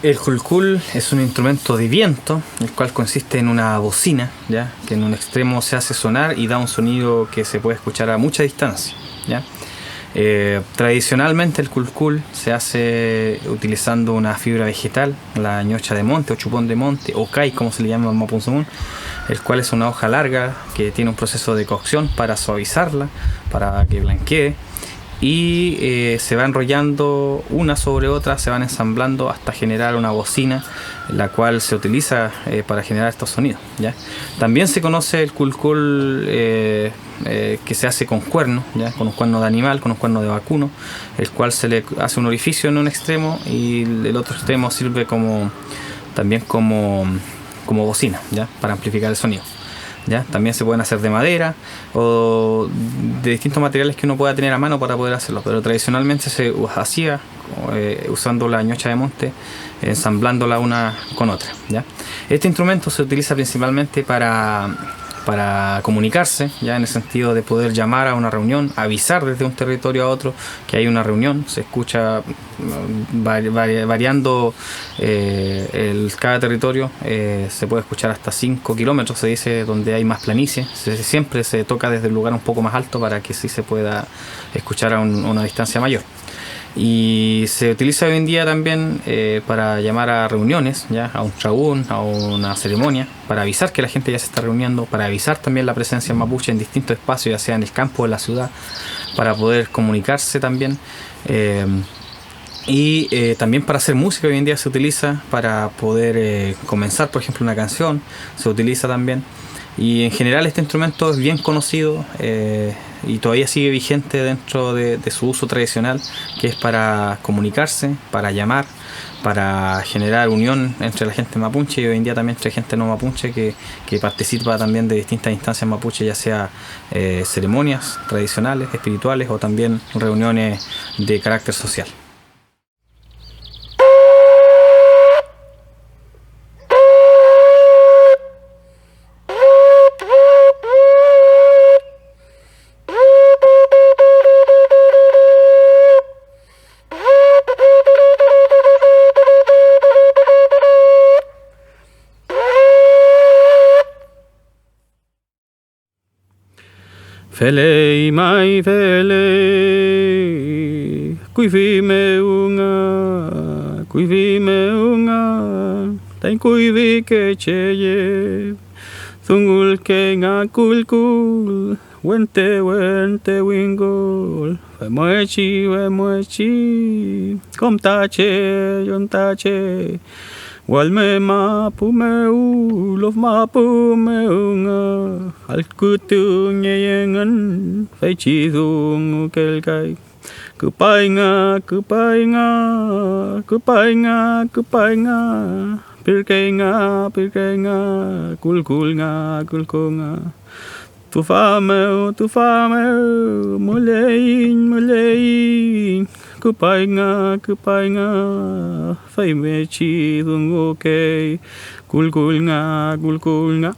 El kulkul es un instrumento de viento, el cual consiste en una bocina, ¿ya? Que en un extremo se hace sonar y da un sonido que se puede escuchar a mucha distancia, ¿ya? Tradicionalmente el kulkul se hace utilizando una fibra vegetal, la ñocha de monte o chupón de monte o kai, como se le llama en Mapudungun, el cual es una hoja larga que tiene un proceso de cocción para suavizarla, para que blanquee, y se va enrollando una sobre otra, se van ensamblando hasta generar una bocina, la cual se utiliza para generar estos sonidos, ¿ya? También se conoce el kulkul que se hace con cuerno, ¿ya? Con un cuerno de animal, con un cuerno de vacuno, el cual se le hace un orificio en un extremo y el otro extremo sirve también como bocina, ¿ya? Para amplificar el sonido. ¿Ya? También se pueden hacer de madera o de distintos materiales que uno pueda tener a mano para poder hacerlo, pero tradicionalmente se hacía usando la ñocha de monte, ensamblándola una con otra, ¿ya? Este instrumento se utiliza principalmente para comunicarse, ya en el sentido de poder llamar a una reunión, avisar desde un territorio a otro que hay una reunión. Se escucha variando cada territorio, se puede escuchar hasta 5 kilómetros, se dice, donde hay más planicie. Siempre se toca desde el lugar un poco más alto para que sí se pueda escuchar a una distancia mayor. Y se utiliza hoy en día también para llamar a reuniones, ¿ya? A un trabún, a una ceremonia, para avisar que la gente ya se está reuniendo, para avisar también la presencia mapuche en distintos espacios, ya sea en el campo o en la ciudad, para poder comunicarse también. También para hacer música hoy en día se utiliza para poder comenzar, por ejemplo, una canción, se utiliza también. Y en general este instrumento es bien conocido y todavía sigue vigente dentro de su uso tradicional, que es para comunicarse, para llamar, para generar unión entre la gente mapuche y hoy en día también entre gente no mapuche que participa también de distintas instancias mapuche, ya sea ceremonias tradicionales, espirituales o también reuniones de carácter social. Felei mai felei, kuivi me unga, tain kuivi ke cheye, thungul ke nga kulkul, wente wingul, we moechi, kom tache, yon tache. Walme mapumeu, lof mapumeunga, al kutung yengan, fai chidung kelkai. Kupainga, pirkenga, kulkunga. Tufameu, mulein, kupainga, fai mechi dungo kei, kulkulnga.